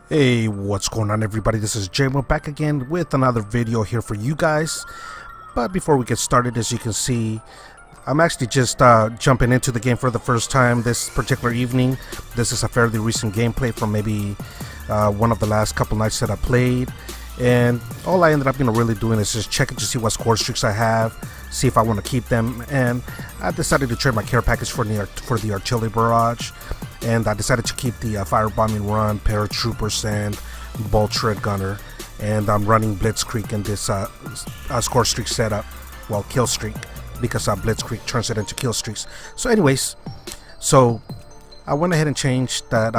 Hey, what's going on everybody? This is JMO back again with another video here for you guys. But before we get started, as you can see, I'm actually just jumping into the game for the first time this particular evening. This is a fairly recent gameplay from maybe one of the last couple nights that I played. And all I ended up really doing is just checking to see what score streaks I have, see if I want to keep them. And I decided to trade my care package for the artillery barrage. And I decided to keep the firebombing run, paratroopers, and bolt shred gunner. And I'm running blitzkrieg in this score streak setup, well, kill streak, because blitzkrieg turns it into kill streaks. So anyways, so I went ahead and changed that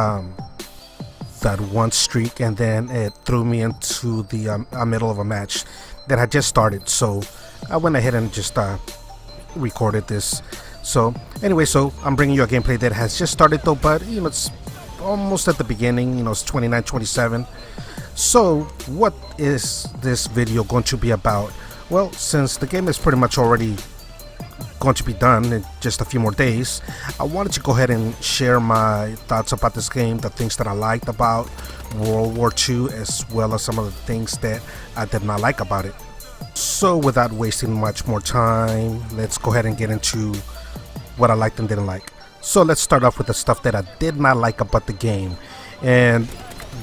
that one streak, and then it threw me into the middle of a match that had just started. So I went ahead and just recorded this. So anyway, so I'm bringing you a gameplay that has just started though, but it's almost at the beginning. It's 29:27. So what is this video going to be about? Well, since the game is pretty much already going to be done in just a few more days, I wanted to go ahead and share my thoughts about this game, the things that I liked about World War II, as well as some of the things that I did not like about it. So without wasting much more time, let's go ahead and get into what I liked and didn't like. So let's start off with the stuff that I did not like about the game. And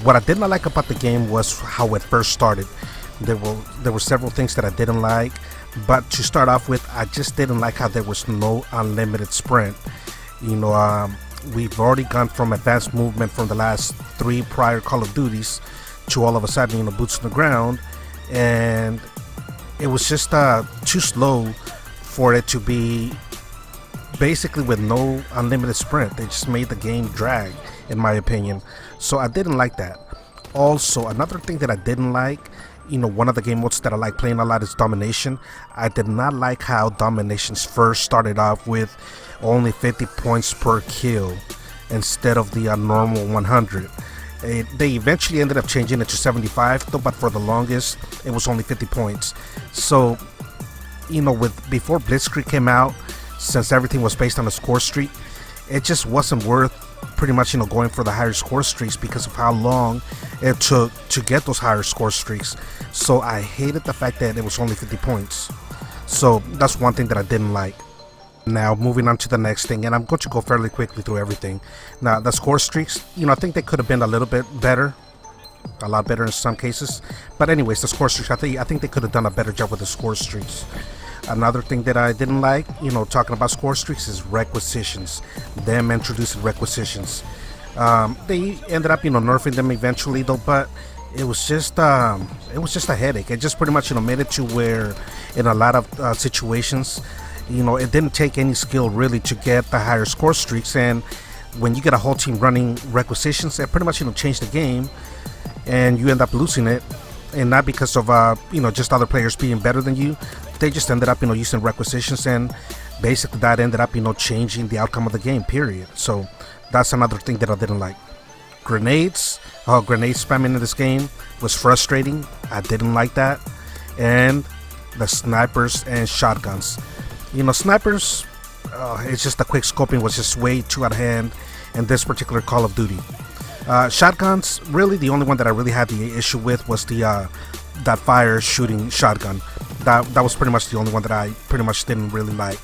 what I did not like about the game was how it first started. There were several things that I didn't like, but to start off with, I just didn't like how there was no unlimited sprint. We've already gone from advanced movement from the last 3 prior Call of Duties to all of a sudden, boots on the ground, and it was just too slow for it to be basically with no unlimited sprint. They just made the game drag, in my opinion. So I didn't like that. Also, another thing that I didn't like, one of the game modes that I like playing a lot is Domination. I did not like how Dominations first started off with only 50 points per kill instead of the normal 100. They eventually ended up changing it to 75 though, but for the longest it was only 50 points. So before Blitzkrieg came out, since everything was based on a score streak, it just wasn't worth pretty much going for the higher score streaks because of how long it took to get those higher score streaks. So I hated the fact that it was only 50 points. So that's one thing that I didn't like. Now moving on to the next thing, and I'm going to go fairly quickly through everything. Now the score streaks, I think they could have been a little bit better, a lot better in some cases. But anyways, the score streaks, I think they could have done a better job with the score streaks. Another thing that I didn't like, talking about score streaks, is requisitions. Them introducing requisitions. They ended up, nerfing them eventually though, but it was just a headache. It just pretty much, made it to where in a lot of situations, it didn't take any skill really to get the higher score streaks. And when you get a whole team running requisitions, it pretty much, changed the game, and you end up losing it. And not because of just other players being better than you. They just ended up using requisitions, and basically that ended up changing the outcome of the game, period. So that's another thing that I didn't like. Grenades spamming in this game was frustrating. I didn't like that. And the snipers and shotguns, snipers, it's just the quick scoping was just way too out of hand in this particular Call of Duty. Shotguns, really the only one that I really had the issue with was the that fire shooting shotgun. That was pretty much the only one that I pretty much didn't really like.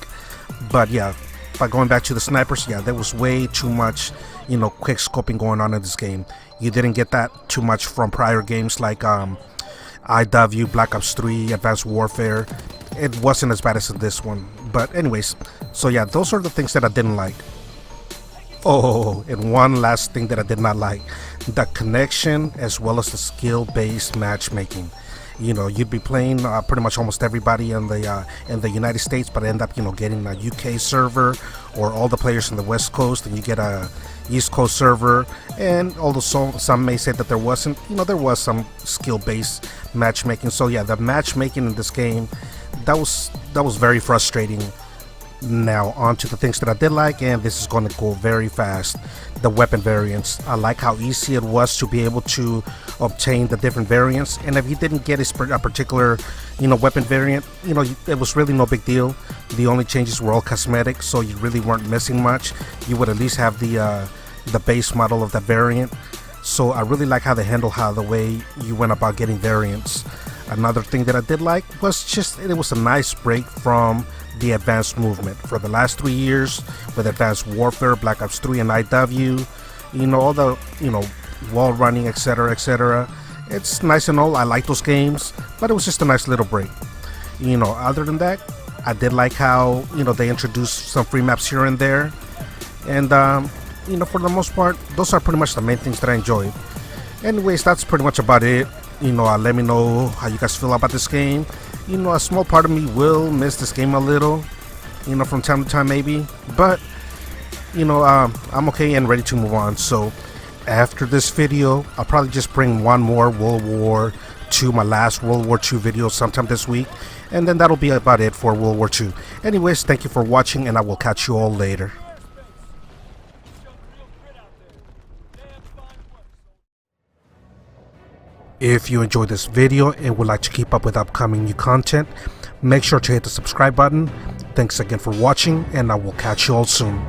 But yeah, by going back to the snipers, yeah, there was way too much quick scoping going on in this game. You didn't get that too much from prior games like IW, Black Ops 3, Advanced Warfare. It wasn't as bad as this one. But anyways, so yeah, those are the things that I didn't like. Oh, and one last thing that I did not like, the connection as well as the skill-based matchmaking. You'd be playing pretty much almost everybody in the United States, but end up getting a UK server, or all the players in the West Coast, and you get a East Coast server. And although some may say that there wasn't, there was some skill-based matchmaking. So yeah, the matchmaking in this game, that was very frustrating. Now on to the things that I did like, and this is going to go very fast. The weapon variants, I like how easy it was to be able to obtain the different variants, and if you didn't get a particular weapon variant, it was really no big deal. The only changes were all cosmetic, so you really weren't missing much. You would at least have the base model of that variant. So I really like how they handle the way you went about getting variants. Another thing that I did like was just it was a nice break from the advanced movement. For the last 3 years with Advanced Warfare, Black Ops 3 and IW, all the, wall running, etc. It's nice and all. I like those games, but it was just a nice little break. Other than that, I did like how, they introduced some free maps here and there. And, for the most part, those are pretty much the main things that I enjoyed. Anyways, that's pretty much about it. Let me know how you guys feel about this game. A small part of me will miss this game a little, from time to time maybe. But, I'm okay and ready to move on. So, after this video, I'll probably just bring one more World War II, my last World War II video sometime this week. And then that'll be about it for World War II. Anyways, thank you for watching, and I will catch you all later. If you enjoyed this video and would like to keep up with upcoming new content, make sure to hit the subscribe button. Thanks again for watching, and I will catch you all soon.